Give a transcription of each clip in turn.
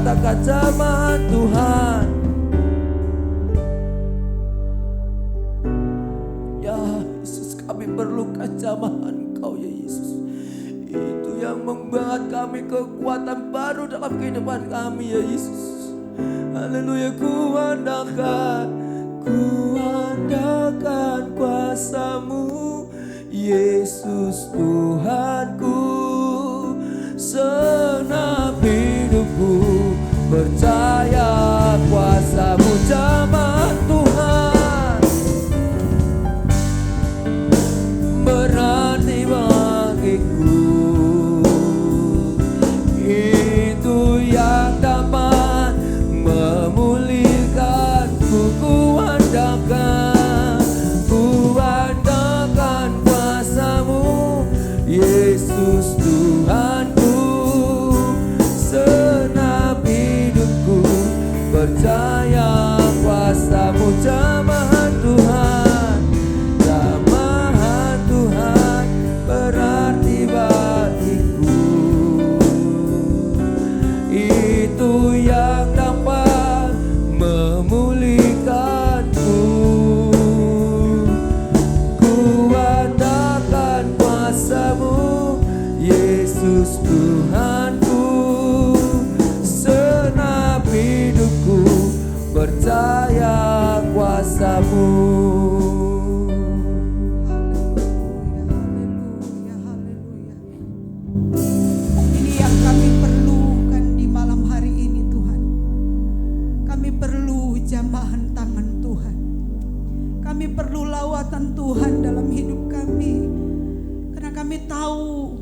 katakan jamahan Tuhan. Ya Yesus, kami perlu jamahan Engkau ya Yesus. Itu yang membuat kami kekuatan baru dalam kehidupan kami ya Yesus. Haleluya, kuandalkan kuasa-Mu Yesus Tuhanku. Senap hidupku percaya kuasa-Mu, jamahan Tuhan. Berarti bagiku, itu yang dapat memulihkanku. Kuandalkan kuasa-Mu Yesus Tuhanku. Senap hidupku percaya kuasa-Mu, jamahan Tuhan. Jamahan Tuhan berarti bagiku, itu yang dapat memulihkanku. Kuandalkan kuasa-Mu Yesus Tuhanku. Senap hidupku percaya kuasa-Mu. Haleluya, haleluya. Ini yang kami perlukan di malam hari ini Tuhan. Kami perlu jamahan tangan Tuhan. Kami perlu lawatan Tuhan dalam hidup kami. Karena kami tahu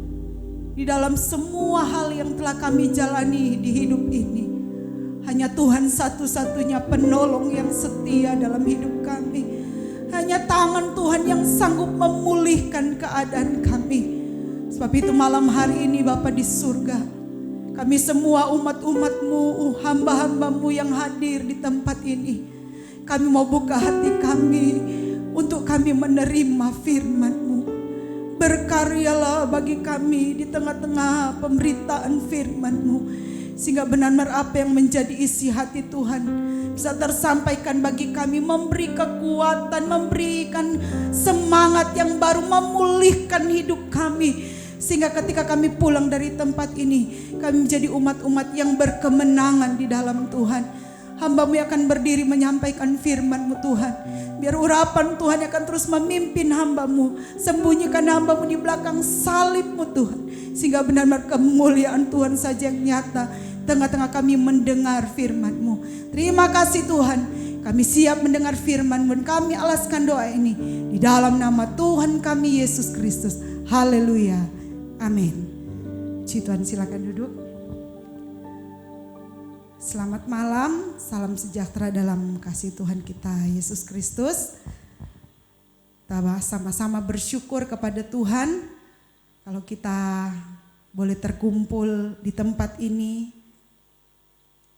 di dalam semua hal yang telah kami jalani di hidup ini, hanya Tuhan satu-satunya penolong yang setia dalam hidup kami. Hanya tangan Tuhan yang sanggup memulihkan keadaan kami. Sebab itu malam hari ini Bapa di surga, kami semua umat-umat-Mu, hamba-hamba-Mu yang hadir di tempat ini, kami mau buka hati kami untuk kami menerima firman-Mu. Berkaryalah bagi kami di tengah-tengah pemberitaan firman-Mu, sehingga benar-benar apa yang menjadi isi hati Tuhan bisa tersampaikan bagi kami, memberi kekuatan, memberikan semangat yang baru, memulihkan hidup kami. Sehingga ketika kami pulang dari tempat ini, kami menjadi umat-umat yang berkemenangan di dalam Tuhan. Hamba-Mu akan berdiri menyampaikan firman-Mu Tuhan. Biar urapan Tuhan akan terus memimpin hamba-Mu. Sembunyikan hamba-Mu di belakang salib-Mu Tuhan. Sehingga benar-benar kemuliaan Tuhan saja yang nyata tengah-tengah kami mendengar firman-Mu. Terima kasih Tuhan. Kami siap mendengar firman-Mu. Kami alaskan doa ini di dalam nama Tuhan kami Yesus Kristus. Haleluya. Amin. Puji Tuhan, silakan duduk. Selamat malam, salam sejahtera dalam kasih Tuhan kita Yesus Kristus. Kita sama-sama bersyukur kepada Tuhan kalau kita boleh terkumpul di tempat ini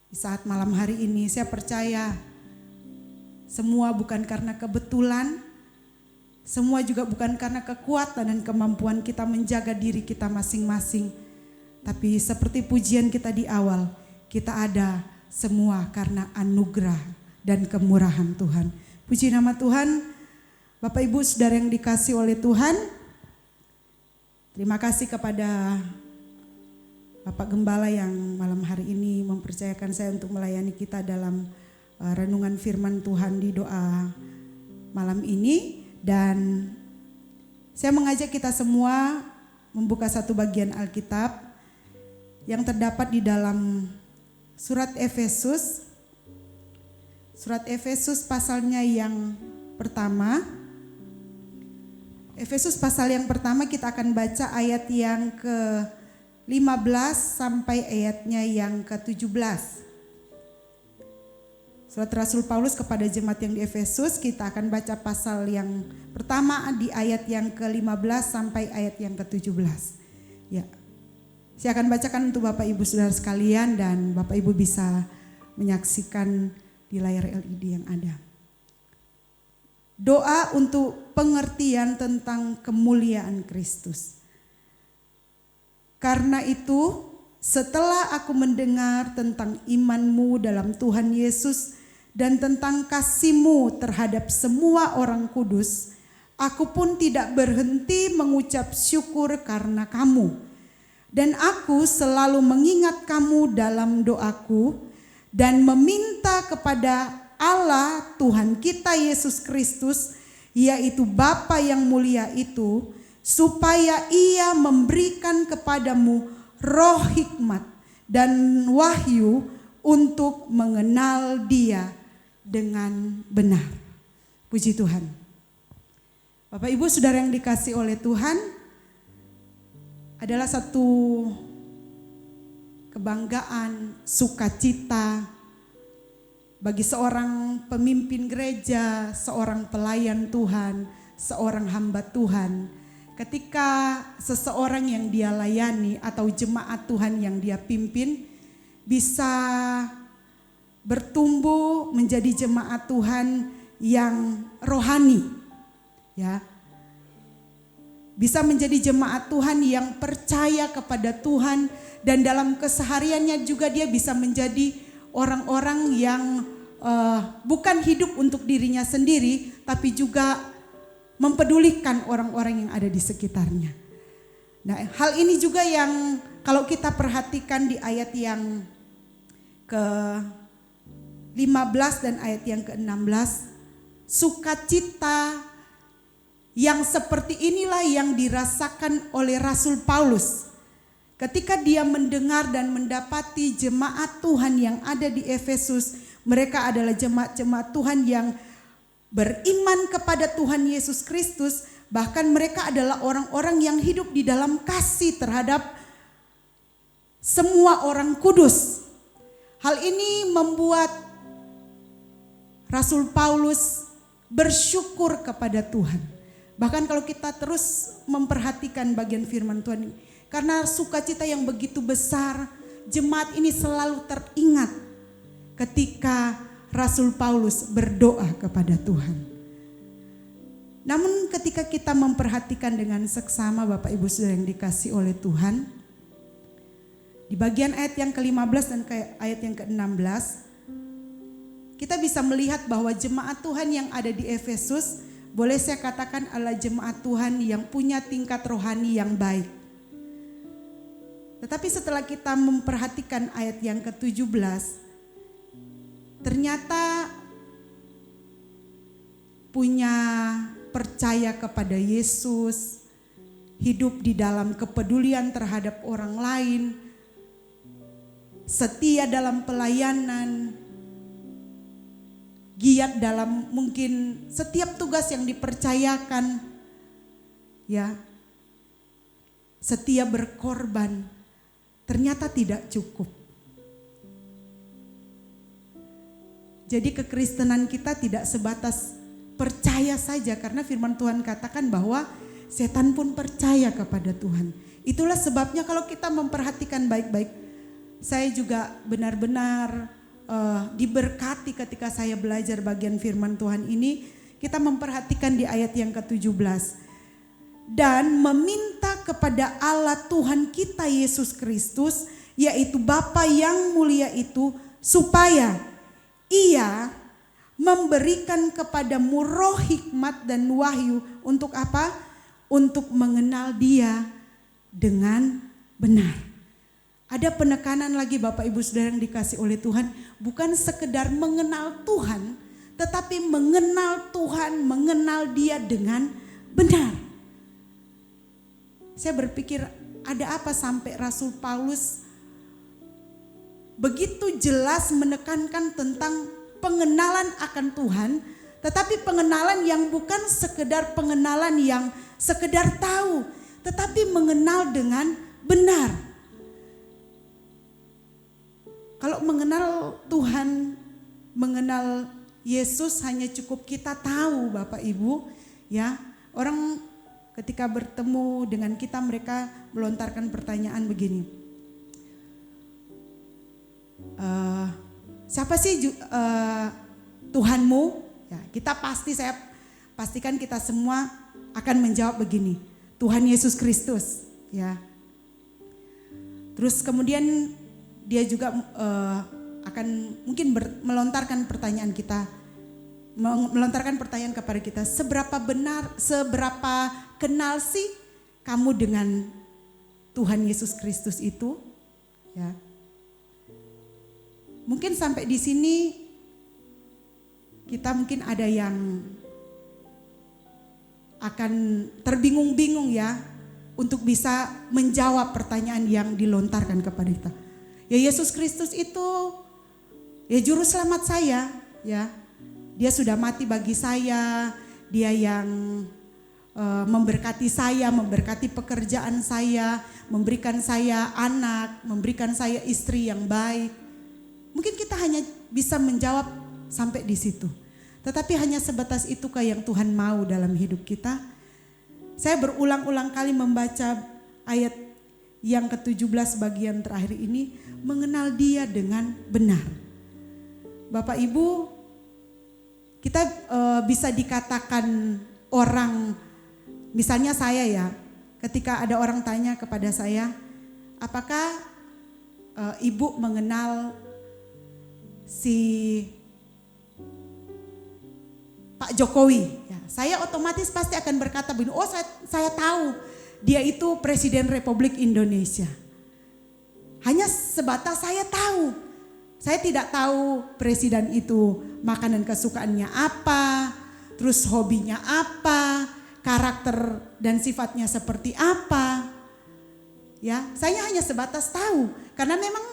di saat malam hari ini. Saya percaya semua bukan karena kebetulan, semua juga bukan karena kekuatan dan kemampuan kita menjaga diri kita masing-masing. Tapi seperti pujian kita di awal, kita ada semua karena anugerah dan kemurahan Tuhan. Puji nama Tuhan. Bapak Ibu Saudara yang dikasih oleh Tuhan, terima kasih kepada Bapak Gembala yang malam hari ini mempercayakan saya untuk melayani kita dalam renungan firman Tuhan di doa malam ini. Dan saya mengajak kita semua membuka satu bagian Alkitab yang terdapat di dalam surat Efesus. Surat Efesus pasalnya yang pertama. Efesus pasal yang pertama kita akan baca ayat yang ke-15 sampai ayatnya yang ke-17. Surat Rasul Paulus kepada jemaat yang di Efesus, kita akan baca pasal yang pertama di ayat yang ke-15 sampai ayat yang ke-17. Ya. Saya akan bacakan untuk Bapak Ibu Saudara sekalian dan Bapak Ibu bisa menyaksikan di layar LED yang ada. Doa untuk pengertian tentang kemuliaan Kristus. Karena itu, Setelah aku mendengar tentang imanmu dalam Tuhan Yesus dan tentang kasih-Mu terhadap semua orang kudus, aku pun tidak berhenti mengucap syukur karena kamu. Dan aku selalu mengingat kamu dalam doaku dan meminta kepada Allah Tuhan kita Yesus Kristus, yaitu Bapa yang mulia itu, supaya Ia memberikan kepadamu roh hikmat dan wahyu untuk mengenal Dia dengan benar. Puji Tuhan. Bapak Ibu Saudara yang dikasihi oleh Tuhan, adalah satu kebanggaan, sukacita bagi seorang pemimpin gereja, seorang pelayan Tuhan, seorang hamba Tuhan, ketika seseorang yang dia layani atau jemaat Tuhan yang dia pimpin bisa bertumbuh menjadi jemaat Tuhan yang rohani, ya. Bisa menjadi jemaat Tuhan yang percaya kepada Tuhan, dan dalam kesehariannya juga dia bisa menjadi orang-orang yang bukan hidup untuk dirinya sendiri, tapi juga mempedulikan orang-orang yang ada di sekitarnya. Nah, hal ini juga yang kalau kita perhatikan di ayat yang ke-15 dan ayat yang ke-16, sukacita yang seperti inilah yang dirasakan oleh Rasul Paulus ketika dia mendengar dan mendapati jemaat Tuhan yang ada di Efesus. Mereka adalah jemaat-jemaat Tuhan yang beriman kepada Tuhan Yesus Kristus, bahkan mereka adalah orang-orang yang hidup di dalam kasih terhadap semua orang kudus. Hal ini membuat Rasul Paulus bersyukur kepada Tuhan. Bahkan kalau kita terus memperhatikan bagian firman Tuhan ini, karena sukacita yang begitu besar, jemaat ini selalu teringat ketika Rasul Paulus berdoa kepada Tuhan. Namun ketika kita memperhatikan dengan seksama Bapak Ibu Saudara yang dikasih oleh Tuhan, di bagian ayat yang ke-15 dan ayat yang ke-16, kita bisa melihat bahwa jemaat Tuhan yang ada di Efesus, boleh saya katakan adalah jemaat Tuhan yang punya tingkat rohani yang baik. Tetapi setelah kita memperhatikan ayat yang ke-17, ternyata punya percaya kepada Yesus, hidup di dalam kepedulian terhadap orang lain, setia dalam pelayanan, giat dalam mungkin setiap tugas yang dipercayakan, ya, setia berkorban, ternyata tidak cukup. Jadi kekristenan kita tidak sebatas percaya saja, karena firman Tuhan katakan bahwa setan pun percaya kepada Tuhan. Itulah sebabnya kalau kita memperhatikan baik-baik, saya juga benar-benar diberkati ketika saya belajar bagian firman Tuhan ini. Kita memperhatikan di ayat yang ke-17. Dan meminta kepada Allah Tuhan kita Yesus Kristus, yaitu Bapa yang mulia itu, supaya Ia memberikan kepadamu roh hikmat dan wahyu untuk apa? Untuk mengenal Dia dengan benar. Ada penekanan lagi Bapak Ibu Saudara yang dikasih oleh Tuhan, bukan sekedar mengenal Tuhan, tetapi mengenal Tuhan, mengenal Dia dengan benar. Saya berpikir ada apa sampai Rasul Paulus begitu jelas menekankan tentang pengenalan akan Tuhan, tetapi pengenalan yang bukan sekedar pengenalan yang sekedar tahu, tetapi mengenal dengan benar. Kalau mengenal Tuhan, mengenal Yesus hanya cukup kita tahu Bapak Ibu, ya. Orang ketika bertemu dengan kita, mereka melontarkan pertanyaan begini. Siapa sih Tuhanmu? Ya, saya pastikan kita semua akan menjawab begini, Tuhan Yesus Kristus. Ya. Terus kemudian dia juga akan mungkin melontarkan pertanyaan kepada kita, seberapa kenal sih kamu dengan Tuhan Yesus Kristus itu? Ya. Mungkin sampai di sini kita mungkin ada yang akan terbingung-bingung ya untuk bisa menjawab pertanyaan yang dilontarkan kepada kita. Ya, Yesus Kristus itu ya juru selamat saya, ya. Dia sudah mati bagi saya, dia yang memberkati saya, memberkati pekerjaan saya, memberikan saya anak, memberikan saya istri yang baik. Mungkin kita hanya bisa menjawab sampai di situ. Tetapi hanya sebatas itukah yang Tuhan mau dalam hidup kita? Saya berulang-ulang kali membaca ayat yang ke-17 bagian terakhir ini, mengenal dia dengan benar. Bapak Ibu, kita bisa dikatakan orang, misalnya saya ya, ketika ada orang tanya kepada saya, apakah ibu mengenal si Pak Jokowi? Ya, saya otomatis pasti akan berkata begini, oh saya tahu dia itu Presiden Republik Indonesia. Hanya sebatas saya tahu. Saya tidak tahu presiden itu makanan kesukaannya apa, terus hobinya apa, karakter dan sifatnya seperti apa. Ya, saya hanya sebatas tahu karena memang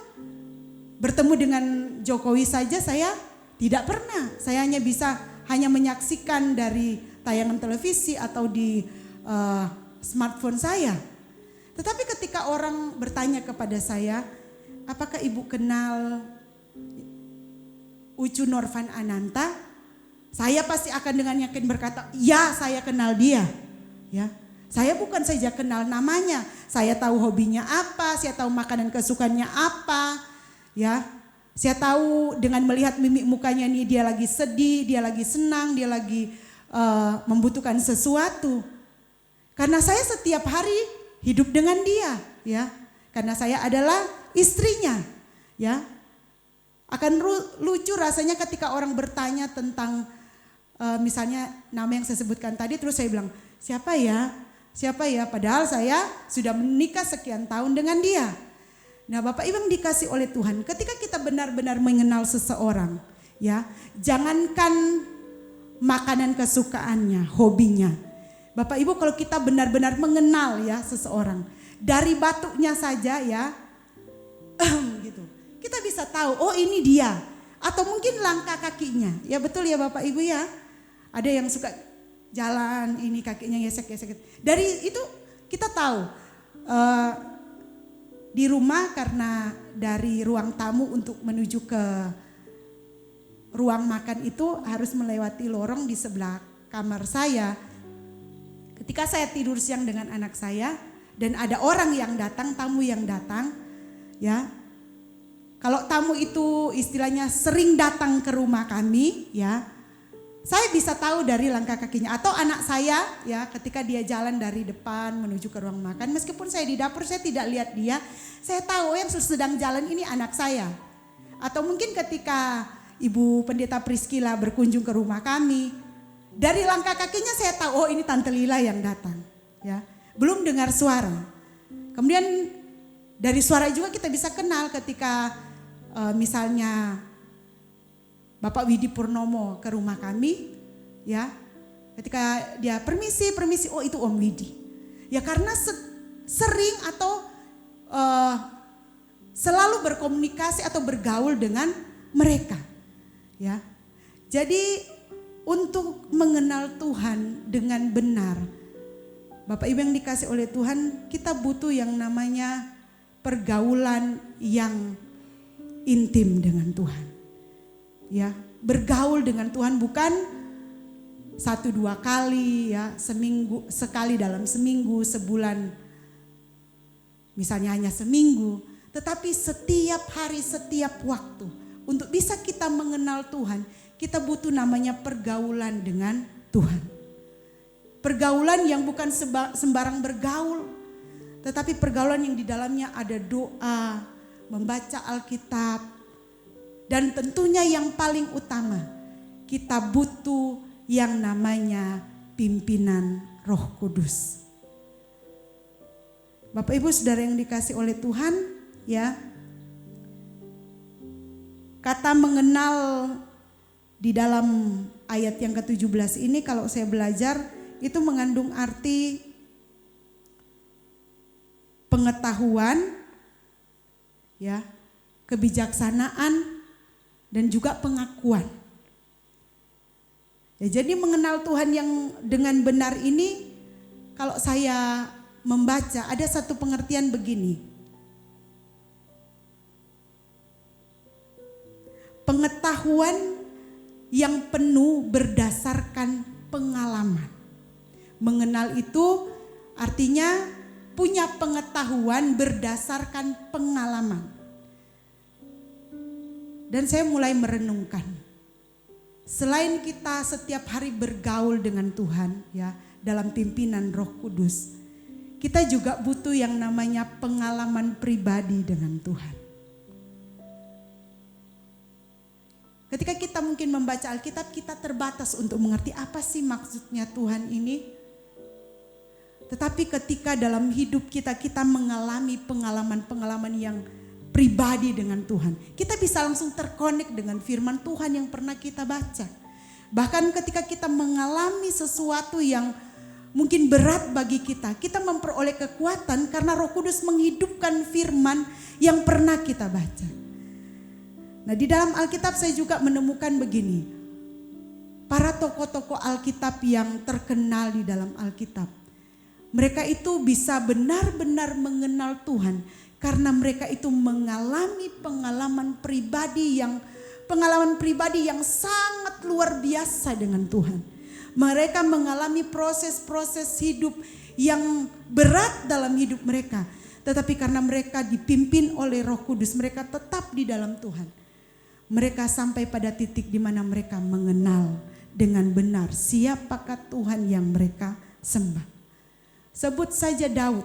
bertemu dengan Jokowi saja saya tidak pernah. Saya hanya menyaksikan dari tayangan televisi atau di smartphone saya. Tetapi ketika orang bertanya kepada saya, apakah ibu kenal Ucu Norvan Ananta? Saya pasti akan dengan yakin berkata, ya saya kenal dia. Ya, saya bukan saja kenal namanya, saya tahu hobinya apa, saya tahu makanan kesukaannya apa. Ya, saya tahu dengan melihat mimik mukanya nih, dia lagi sedih, dia lagi senang, dia lagi membutuhkan sesuatu. Karena saya setiap hari hidup dengan dia, ya. Karena saya adalah istrinya, ya. Akan lucu rasanya ketika orang bertanya tentang misalnya nama yang saya sebutkan tadi, terus saya bilang, siapa ya? Siapa ya? Padahal saya sudah menikah sekian tahun dengan dia. Nah, Bapak Ibu yang dikasih oleh Tuhan, ketika kita benar-benar mengenal seseorang, ya, jangankan makanan kesukaannya, hobinya. Bapak Ibu, kalau kita benar-benar mengenal ya seseorang, dari batuknya saja ya, gitu, kita bisa tahu, oh ini dia. Atau mungkin langkah kakinya, ya betul ya Bapak Ibu ya. Ada yang suka jalan, ini kakinya gesek-gesek. Dari itu kita tahu. Di rumah karena dari ruang tamu untuk menuju ke ruang makan itu harus melewati lorong di sebelah kamar saya. Ketika saya tidur siang dengan anak saya dan ada orang yang datang, tamu yang datang, ya. Kalau tamu itu istilahnya sering datang ke rumah kami, ya. Saya bisa tahu dari langkah kakinya atau anak saya ya ketika dia jalan dari depan menuju ke ruang makan, meskipun saya di dapur saya tidak lihat dia, saya tahu yang sedang jalan ini anak saya. Atau mungkin ketika Ibu Pendeta Priscilla berkunjung ke rumah kami, dari langkah kakinya saya tahu oh ini Tante Lila yang datang, ya. Belum dengar suara. Kemudian dari suara juga kita bisa kenal ketika misalnya Bapak Widi Purnomo ke rumah kami, ya, ketika dia permisi, oh itu Om Widi. Ya karena sering atau selalu berkomunikasi atau bergaul dengan mereka, ya. Jadi untuk mengenal Tuhan dengan benar, Bapak Ibu yang dikasih oleh Tuhan, kita butuh yang namanya pergaulan yang intim dengan Tuhan. Ya, bergaul dengan Tuhan bukan 1-2 kali ya, seminggu sekali dalam seminggu, sebulan misalnya hanya seminggu, tetapi setiap hari, setiap waktu. Untuk bisa kita mengenal Tuhan, kita butuh namanya pergaulan dengan Tuhan. Pergaulan yang bukan sembarang bergaul, tetapi pergaulan yang di dalamnya ada doa, membaca Alkitab, dan tentunya yang paling utama, kita butuh yang namanya pimpinan Roh Kudus. Bapak Ibu Saudara yang dikasih oleh Tuhan, ya. Kata mengenal di dalam ayat yang ke-17 ini kalau saya belajar itu mengandung arti pengetahuan, ya, kebijaksanaan, dan juga pengakuan. Ya, jadi mengenal Tuhan yang dengan benar ini, kalau saya membaca ada satu pengertian begini. Pengetahuan yang penuh berdasarkan pengalaman. Mengenal itu artinya punya pengetahuan berdasarkan pengalaman. Dan saya mulai merenungkan. Selain kita setiap hari bergaul dengan Tuhan, ya, dalam pimpinan Roh Kudus, kita juga butuh yang namanya pengalaman pribadi dengan Tuhan. Ketika kita mungkin membaca Alkitab, kita terbatas untuk mengerti apa sih maksudnya Tuhan ini. Tetapi ketika dalam hidup kita mengalami pengalaman-pengalaman yang pribadi dengan Tuhan, kita bisa langsung terkonek dengan firman Tuhan yang pernah kita baca. Bahkan ketika kita mengalami sesuatu yang mungkin berat bagi kita memperoleh kekuatan karena Roh Kudus menghidupkan firman yang pernah kita baca. Nah, di dalam Alkitab saya juga menemukan begini. Para tokoh-tokoh Alkitab yang terkenal di dalam Alkitab, mereka itu bisa benar-benar mengenal Tuhan karena mereka itu mengalami pengalaman pribadi yang sangat luar biasa dengan Tuhan. Mereka mengalami proses-proses hidup yang berat dalam hidup mereka. Tetapi karena mereka dipimpin oleh Roh Kudus, mereka tetap di dalam Tuhan. Mereka sampai pada titik di mana mereka mengenal dengan benar siapakah Tuhan yang mereka sembah. Sebut saja Daud.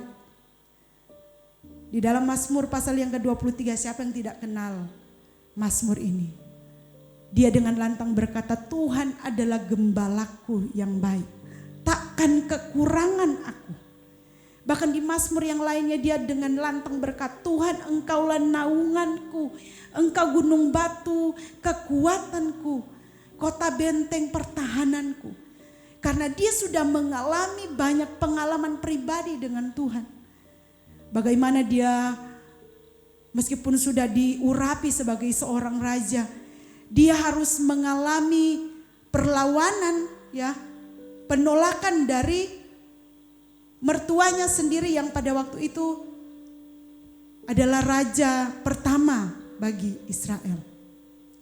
Di dalam Mazmur pasal yang ke-23, siapa yang tidak kenal Mazmur ini? Dia dengan lantang berkata, Tuhan adalah gembalaku yang baik, takkan kekurangan aku. Bahkan di Mazmur yang lainnya dia dengan lantang berkata, Tuhan engkaulah naunganku, engkau gunung batu kekuatanku, kota benteng pertahananku. Karena dia sudah mengalami banyak pengalaman pribadi dengan Tuhan. Bagaimana dia meskipun sudah diurapi sebagai seorang raja, dia harus mengalami perlawanan, ya, penolakan dari mertuanya sendiri yang pada waktu itu adalah raja pertama bagi Israel.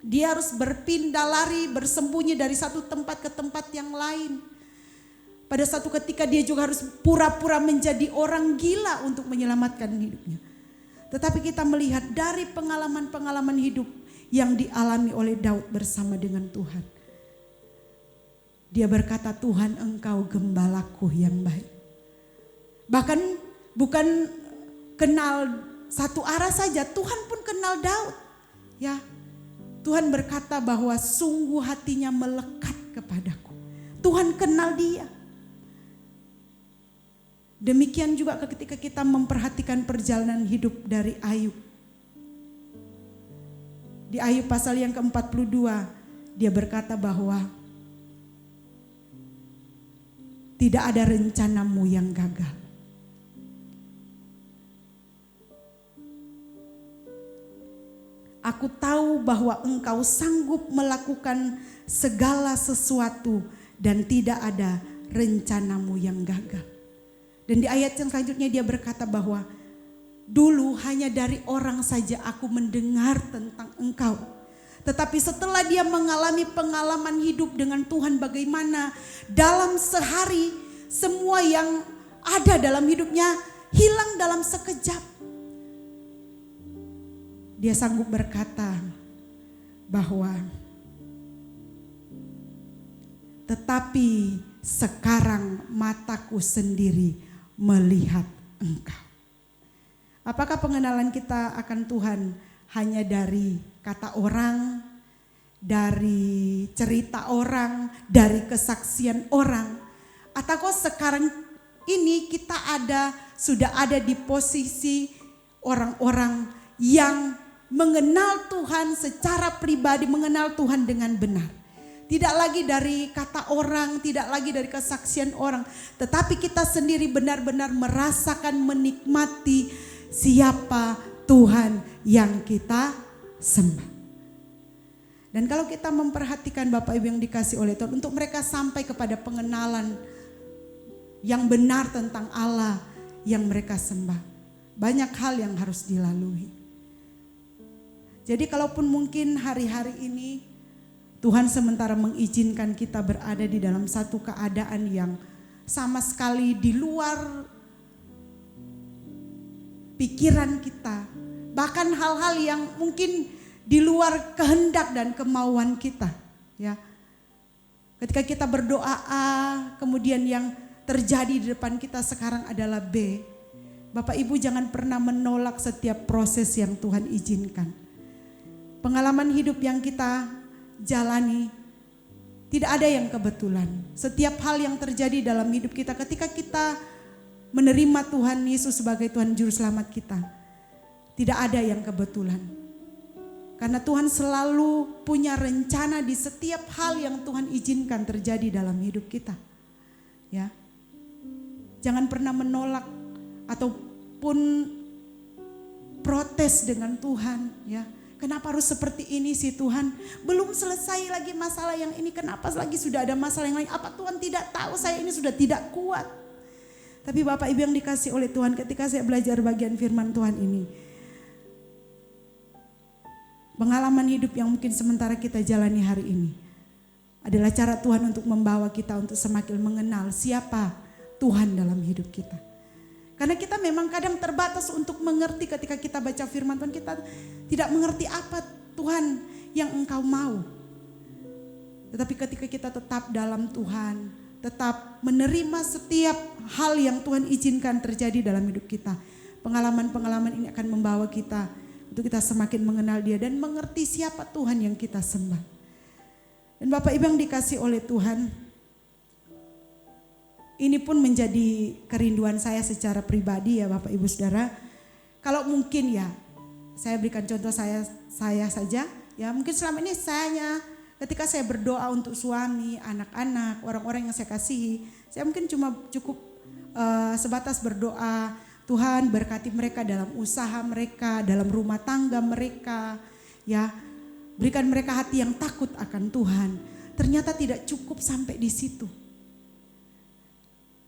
Dia harus berpindah lari, bersembunyi dari satu tempat ke tempat yang lain. Pada satu ketika dia juga harus pura-pura menjadi orang gila untuk menyelamatkan hidupnya. Tetapi kita melihat dari pengalaman-pengalaman hidup yang dialami oleh Daud bersama dengan Tuhan. Dia berkata, Tuhan engkau gembalaku yang baik. Bahkan bukan kenal satu arah saja, Tuhan pun kenal Daud. Ya, Tuhan berkata bahwa sungguh hatinya melekat kepadaku. Tuhan kenal dia. Demikian juga ketika kita memperhatikan perjalanan hidup dari Ayub. Di Ayub pasal yang ke-42, dia berkata bahwa tidak ada rencanamu yang gagal. Aku tahu bahwa engkau sanggup melakukan segala sesuatu dan tidak ada rencanamu yang gagal. Dan di ayat yang selanjutnya dia berkata bahwa dulu hanya dari orang saja aku mendengar tentang engkau. Tetapi setelah dia mengalami pengalaman hidup dengan Tuhan, bagaimana dalam sehari semua yang ada dalam hidupnya hilang dalam sekejap. Dia sanggup berkata bahwa tetapi sekarang mataku sendiri melihat engkau. Apakah pengenalan kita akan Tuhan hanya dari kata orang, dari cerita orang, dari kesaksian orang? Ataukah sekarang ini kita sudah ada di posisi orang-orang yang mengenal Tuhan secara pribadi, mengenal Tuhan dengan benar. Tidak lagi dari kata orang, tidak lagi dari kesaksian orang, tetapi kita sendiri benar-benar merasakan, menikmati siapa Tuhan yang kita sembah. Dan kalau kita memperhatikan Bapak Ibu yang dikasih oleh Tuhan, untuk mereka sampai kepada pengenalan yang benar tentang Allah yang mereka sembah, banyak hal yang harus dilalui. Jadi kalaupun mungkin hari-hari ini Tuhan sementara mengizinkan kita berada di dalam satu keadaan yang sama sekali di luar pikiran kita, bahkan hal-hal yang mungkin di luar kehendak dan kemauan kita, ya. Ketika kita berdoa A, kemudian yang terjadi di depan kita sekarang adalah B. Bapak Ibu jangan pernah menolak setiap proses yang Tuhan izinkan. Pengalaman hidup yang kita jalani tidak ada yang kebetulan. Setiap hal yang terjadi dalam hidup kita ketika kita menerima Tuhan Yesus sebagai Tuhan Juru Selamat kita, tidak ada yang kebetulan. Karena Tuhan selalu punya rencana di setiap hal yang Tuhan izinkan terjadi dalam hidup kita. Ya. Jangan pernah menolak ataupun protes dengan Tuhan, ya. Kenapa harus seperti ini sih Tuhan? Belum selesai lagi masalah yang ini, kenapa lagi sudah ada masalah yang lain? Apa Tuhan tidak tahu saya ini sudah tidak kuat? Tapi Bapak Ibu yang dikasih oleh Tuhan, ketika saya belajar bagian firman Tuhan ini, pengalaman hidup yang mungkin sementara kita jalani hari ini adalah cara Tuhan untuk membawa kita untuk semakin mengenal siapa Tuhan dalam hidup kita. Karena kita memang kadang terbatas untuk mengerti ketika kita baca firman Tuhan, kita tidak mengerti apa Tuhan yang Engkau mau. Tetapi ketika kita tetap dalam Tuhan, tetap menerima setiap hal yang Tuhan izinkan terjadi dalam hidup kita, pengalaman-pengalaman ini akan membawa kita untuk kita semakin mengenal Dia dan mengerti siapa Tuhan yang kita sembah. Dan Bapak Ibu yang dikasih oleh Tuhan, ini pun menjadi kerinduan saya secara pribadi ya Bapak Ibu Saudara. Kalau mungkin ya, saya berikan contoh saya saja. Ya mungkin selama ini ketika saya berdoa untuk suami, anak-anak, orang-orang yang saya kasihi, saya mungkin cuma cukup sebatas berdoa, Tuhan berkati mereka dalam usaha mereka, dalam rumah tangga mereka, ya berikan mereka hati yang takut akan Tuhan. Ternyata tidak cukup sampai di situ.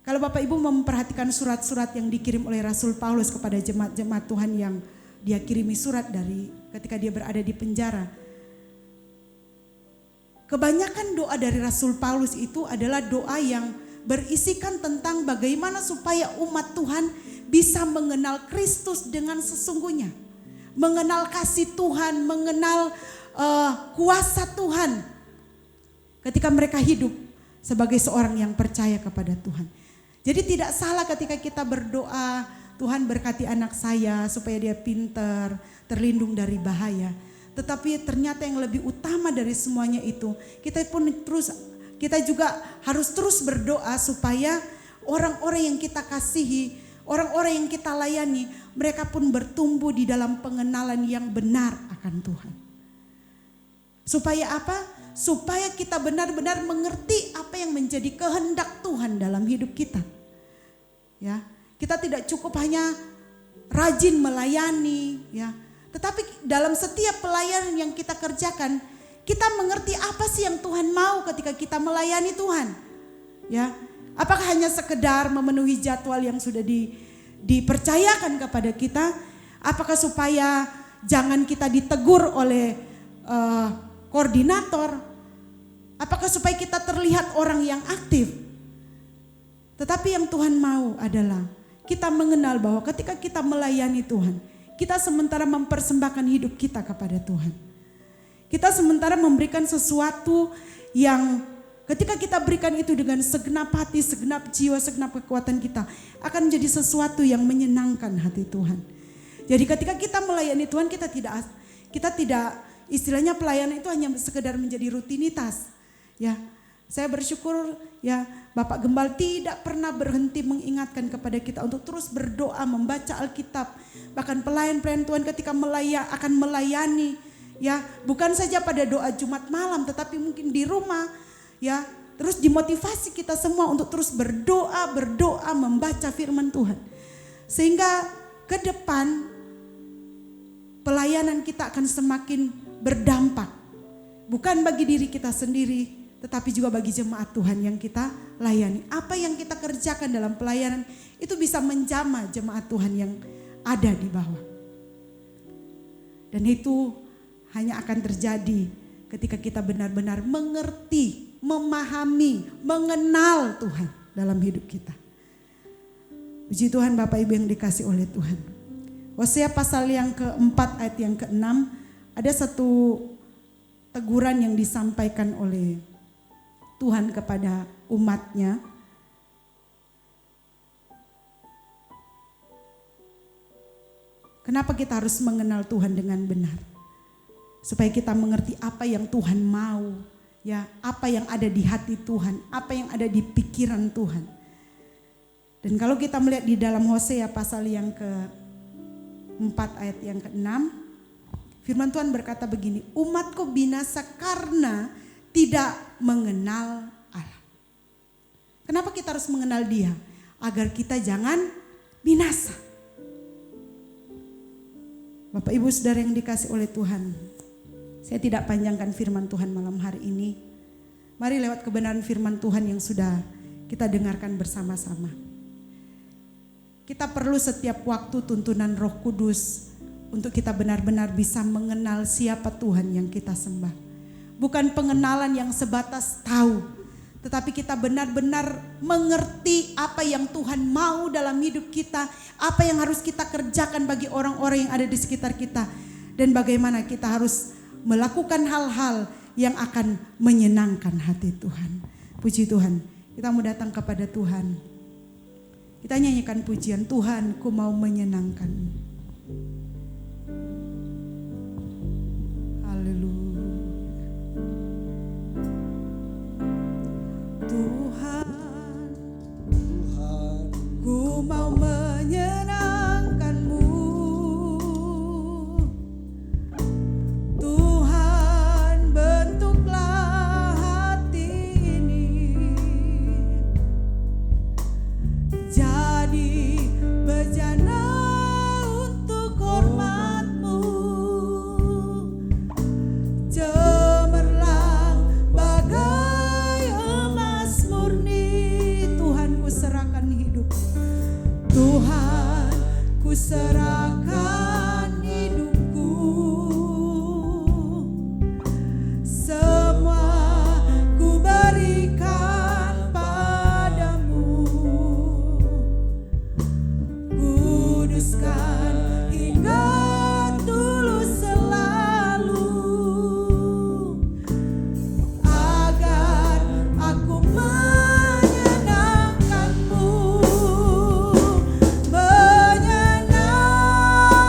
Kalau Bapak Ibu memperhatikan surat-surat yang dikirim oleh Rasul Paulus kepada jemaat-jemaat Tuhan yang dia kirimi surat dari ketika dia berada di penjara. Kebanyakan doa dari Rasul Paulus itu adalah doa yang berisikan tentang bagaimana supaya umat Tuhan bisa mengenal Kristus dengan sesungguhnya. Mengenal kasih Tuhan, mengenal kuasa Tuhan. Ketika mereka hidup sebagai seorang yang percaya kepada Tuhan. Jadi tidak salah ketika kita berdoa, Tuhan berkati anak saya supaya dia pintar, terlindung dari bahaya. Tetapi ternyata yang lebih utama dari semuanya itu, kita juga harus terus berdoa supaya orang-orang yang kita kasihi, orang-orang yang kita layani, mereka pun bertumbuh di dalam pengenalan yang benar akan Tuhan. Supaya apa? Supaya kita benar-benar mengerti apa yang menjadi kehendak Tuhan dalam hidup kita. Ya, kita tidak cukup hanya rajin melayani, ya. Tetapi dalam setiap pelayanan yang kita kerjakan, kita mengerti apa sih yang Tuhan mau ketika kita melayani Tuhan. Ya, apakah hanya sekedar memenuhi jadwal yang sudah dipercayakan kepada kita? Apakah supaya jangan kita ditegur oleh koordinator? Apakah supaya kita terlihat orang yang aktif? Tetapi yang Tuhan mau adalah kita mengenal bahwa ketika kita melayani Tuhan, kita sementara mempersembahkan hidup kita kepada Tuhan. Kita sementara memberikan sesuatu yang ketika kita berikan itu dengan segenap hati, segenap jiwa, segenap kekuatan kita, akan menjadi sesuatu yang menyenangkan hati Tuhan. Jadi ketika kita melayani Tuhan, kita tidak istilahnya pelayanan itu hanya sekedar menjadi rutinitas. Ya, saya bersyukur ya Bapak Gembal tidak pernah berhenti mengingatkan kepada kita untuk terus berdoa, membaca Alkitab. Bahkan pelayan-pelayan Tuhan ketika akan melayani, ya bukan saja pada doa Jumat malam, tetapi mungkin di rumah, ya terus dimotivasi kita semua untuk terus berdoa, membaca firman Tuhan. Sehingga ke depan pelayanan kita akan semakin berdampak. Bukan bagi diri kita sendiri, tetapi juga bagi jemaat Tuhan yang kita layani. Apa yang kita kerjakan dalam pelayanan itu bisa menjamah jemaat Tuhan yang ada di bawah. Dan itu hanya akan terjadi ketika kita benar-benar mengerti, memahami, mengenal Tuhan dalam hidup kita. Puji Tuhan Bapak Ibu yang dikasih oleh Tuhan. Hosea pasal yang keempat ayat yang keenam, ada satu teguran yang disampaikan oleh Tuhan kepada umatnya. Kenapa kita harus mengenal Tuhan dengan benar? Supaya kita mengerti apa yang Tuhan mau, ya, apa yang ada di hati Tuhan, apa yang ada di pikiran Tuhan. Dan kalau kita melihat di dalam Hosea pasal yang ke-4 ayat yang ke-6, firman Tuhan berkata begini, umatku binasa karena tidak mengenal Allah. Kenapa kita harus mengenal Dia? Agar kita jangan binasa. Bapak Ibu Saudara yang dikasih oleh Tuhan, saya tidak panjangkan firman Tuhan malam hari ini. Mari lewat kebenaran firman Tuhan yang sudah kita dengarkan bersama-sama. Kita perlu setiap waktu tuntunan Roh Kudus untuk kita benar-benar bisa mengenal siapa Tuhan yang kita sembah. Bukan pengenalan yang sebatas tahu, tetapi kita benar-benar mengerti apa yang Tuhan mau dalam hidup kita, apa yang harus kita kerjakan bagi orang-orang yang ada di sekitar kita, dan bagaimana kita harus melakukan hal-hal yang akan menyenangkan hati Tuhan. Puji Tuhan, kita mau datang kepada Tuhan. Kita nyanyikan pujian, Tuhan ku mau menyenangkan-Mu. Haleluya. Tuhan, ku mau menyenangkan-Mu. Tuhan, bentuklah hati ini jadi bejana untuk hormat-Mu, cemerlang bagai emas murni. Tuhan, ku serahkan hidup. Tuhan, ku serahkan hidupku. Semua ku berikan padamu. Kuduskan hingga tulus selalu, agar aku menyenangkan-Mu, menyenangkan-Mu.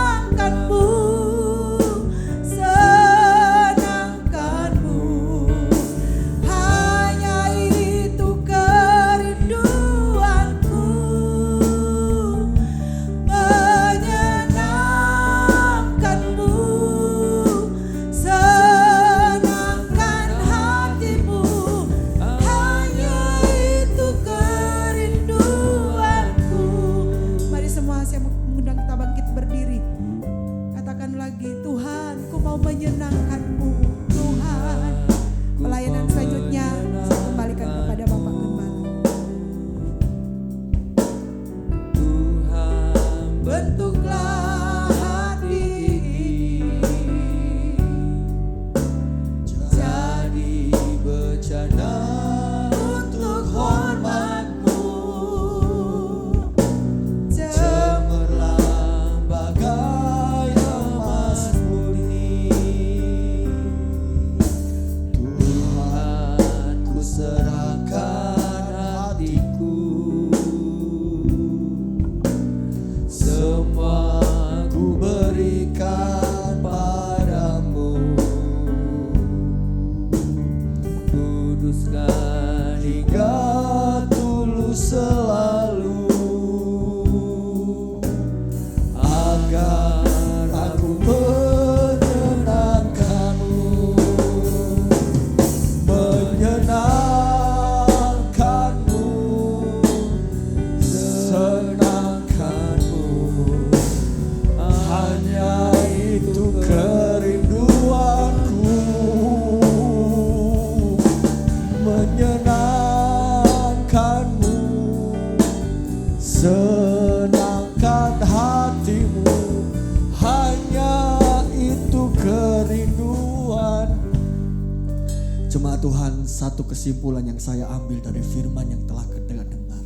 satu kesimpulan yang saya ambil dari firman yang telah kita dengar.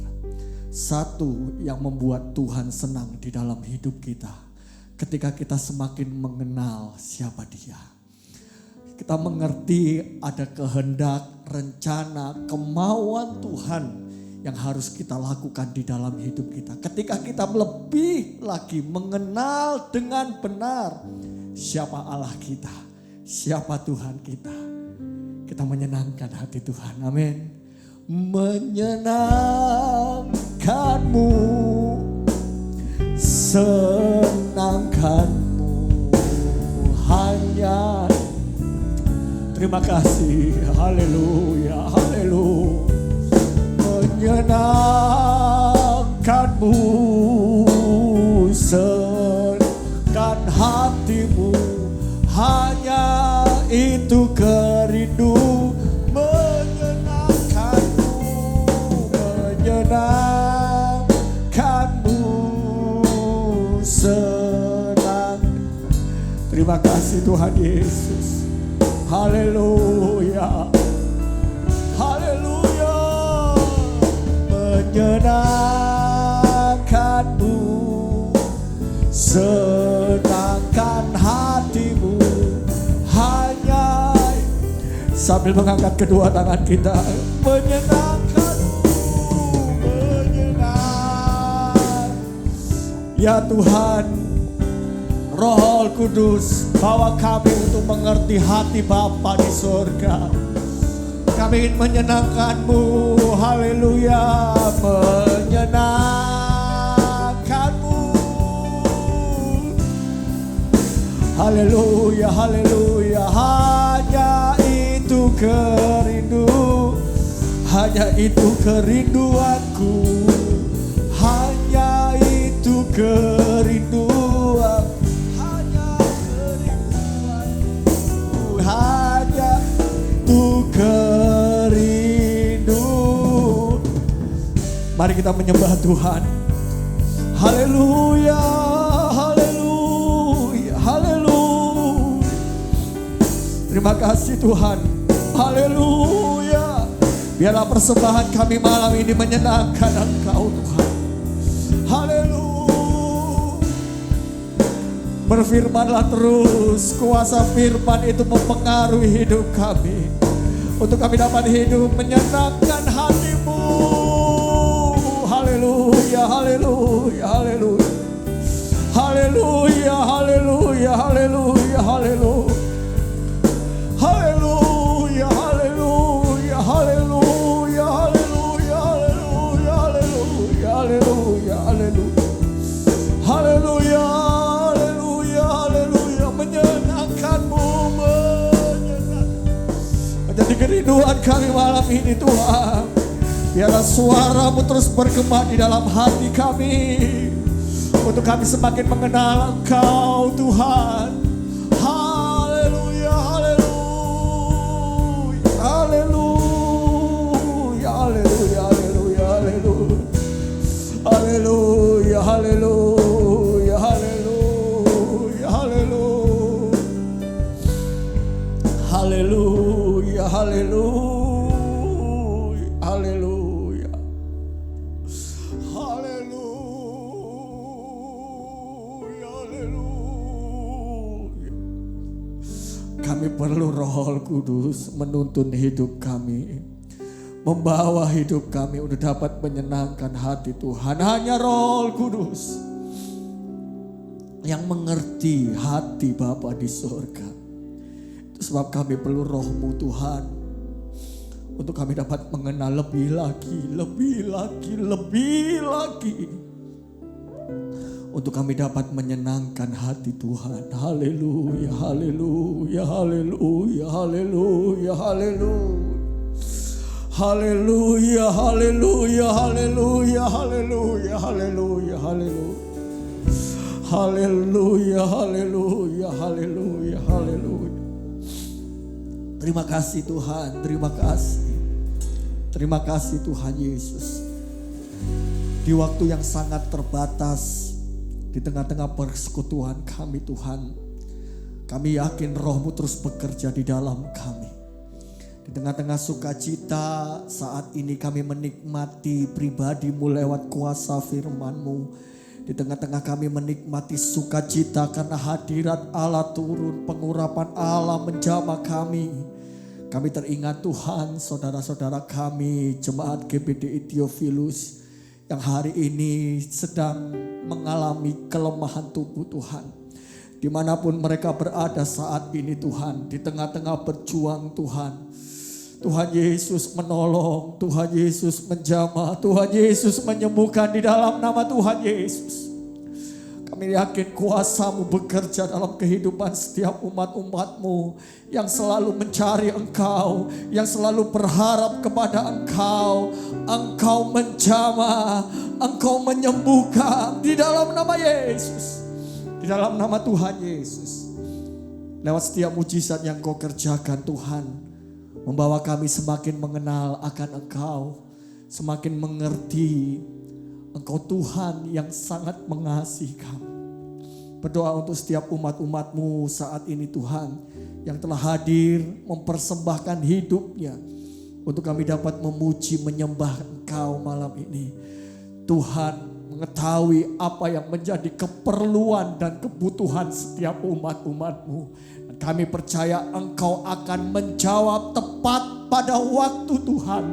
Satu yang membuat Tuhan senang di dalam hidup kita, ketika kita semakin mengenal siapa Dia. Kita mengerti ada kehendak, rencana, kemauan Tuhan yang harus kita lakukan di dalam hidup kita. Ketika kita lebih lagi mengenal dengan benar siapa Allah kita, siapa Tuhan kita, kita menyenangkan hati Tuhan. Amin. Menyenangkanmu, senangkanmu hanya. Terima kasih, haleluya, haleluya. Menyenangkanmu, senangkan hatimu, hanya itu kerindu. Menyenangkanmu, menyenangkanmu, senang. Terima kasih Tuhan Yesus. Haleluya, haleluya. Menyenangkanmu, senangkan hatimu, hanya. Sambil mengangkat kedua tangan kita, menyenangkanmu, menyenang. Ya Tuhan, Roh Kudus, bawa kami untuk mengerti hati Bapa di surga. Kami ingin menyenangkan-Mu, haleluya, menyenangkan-Mu. Haleluya, haleluya, hanya itu kerindu, hanya itu kerinduanku, hanya itu kerinduan. Hanya itu kerindu. Mari kita menyembah Tuhan. Haleluya, haleluya, haleluya. Terima kasih Tuhan. Haleluya. Biarlah persembahan kami malam ini menyenangkan Engkau Tuhan. Haleluya. Berfirmanlah terus, kuasa firman itu mempengaruhi hidup kami, untuk kami dapat hidup menyenangkan hati-Mu. Haleluya, haleluya, haleluya. Haleluya, haleluya, haleluya, haleluya. Haleluya, haleluya, haleluya, haleluya, haleluya, haleluya, haleluya, haleluya. Haleluya. Menyenangkan-Mu, menyenangkan. Menjadi kerinduan kami malam ini Tuhan. Biarlah suara-Mu terus bergema di dalam hati kami, untuk kami semakin mengenal Engkau Tuhan. Haleluya, haleluya, haleluya, haleluya, haleluya, haleluya, haleluya, haleluya, haleluya, haleluya. Haleluya, haleluya, haleluya, haleluya, haleluya. Kami perlu Roh Kudus menuntun hidup kami, membawa hidup kami untuk dapat menyenangkan hati Tuhan. Hanya Roh Kudus yang mengerti hati Bapa di surga. Sebab kami perlu Roh-Mu Tuhan, untuk kami dapat mengenal lebih lagi, lebih lagi, lebih lagi, untuk kami dapat menyenangkan hati Tuhan. Haleluya, haleluya, haleluya, haleluya, haleluya. Haleluya, haleluya, haleluya, haleluya, haleluya, haleluya. Haleluya, haleluya, haleluya, haleluya. Terima kasih Tuhan, terima kasih. Terima kasih Tuhan Yesus. Di waktu yang sangat terbatas, di tengah-tengah persekutuan kami Tuhan, kami yakin Roh-Mu terus bekerja di dalam kami. Di tengah-tengah sukacita saat ini kami menikmati pribadi-Mu lewat kuasa firman-Mu. Di tengah-tengah kami menikmati sukacita karena hadirat Allah turun, pengurapan Allah menjamah kami. Kami teringat Tuhan, saudara-saudara kami, jemaat GBDI Theophilus yang hari ini sedang mengalami kelemahan tubuh Tuhan. Dimanapun mereka berada saat ini Tuhan, di tengah-tengah berjuang Tuhan. Tuhan Yesus menolong, Tuhan Yesus menjamah, Tuhan Yesus menyembuhkan di dalam nama Tuhan Yesus. Kami yakin kuasa-Mu bekerja dalam kehidupan setiap umat-umat-Mu yang selalu mencari Engkau, yang selalu berharap kepada Engkau. Engkau menjamah, Engkau menyembuhkan di dalam nama Yesus. Di dalam nama Tuhan Yesus. Lewat setiap mujizat yang Kau kerjakan Tuhan, membawa kami semakin mengenal akan Engkau, semakin mengerti Engkau Tuhan yang sangat mengasihi kami. Berdoa untuk setiap umat-umat-Mu saat ini Tuhan, yang telah hadir mempersembahkan hidupnya untuk kami dapat memuji menyembah Engkau malam ini. Tuhan mengetahui apa yang menjadi keperluan dan kebutuhan setiap umat-umat-Mu. Dan kami percaya Engkau akan menjawab tepat pada waktu Tuhan.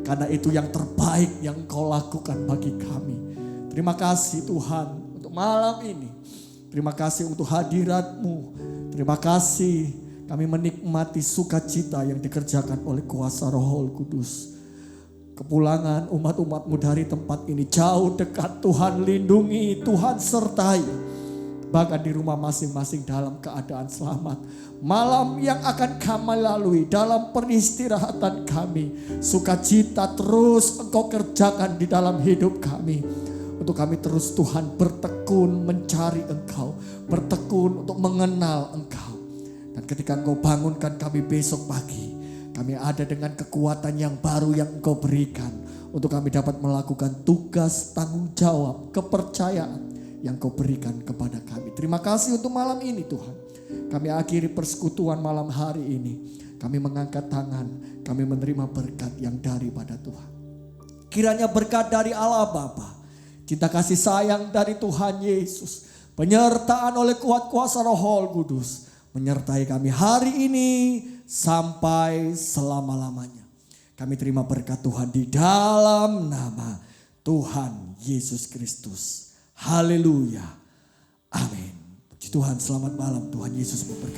Karena itu yang terbaik yang Engkau lakukan bagi kami. Terima kasih Tuhan untuk malam ini. Terima kasih untuk hadirat-Mu. Terima kasih kami menikmati sukacita yang dikerjakan oleh kuasa Roh Kudus. Kepulangan umat-umat-Mu dari tempat ini jauh dekat, Tuhan lindungi, Tuhan sertai. Bahkan di rumah masing-masing dalam keadaan selamat. Malam yang akan kami lalui dalam peristirahatan kami, sukacita terus Engkau kerjakan di dalam hidup kami. Untuk kami terus Tuhan bertekun mencari Engkau, bertekun untuk mengenal Engkau. Dan ketika Engkau bangunkan kami besok pagi, kami ada dengan kekuatan yang baru yang Engkau berikan. Untuk kami dapat melakukan tugas, tanggung jawab, kepercayaan yang Kau berikan kepada kami. Terima kasih untuk malam ini Tuhan. Kami akhiri persekutuan malam hari ini. Kami mengangkat tangan, kami menerima berkat yang daripada Tuhan. Kiranya berkat dari Allah Bapa, cinta kasih sayang dari Tuhan Yesus, penyertaan oleh kuat kuasa Roh Kudus, menyertai kami hari ini sampai selama-lamanya. Kami terima berkat Tuhan di dalam nama Tuhan Yesus Kristus. Haleluya. Amin. Puji Tuhan, selamat malam. Tuhan Yesus memberkati.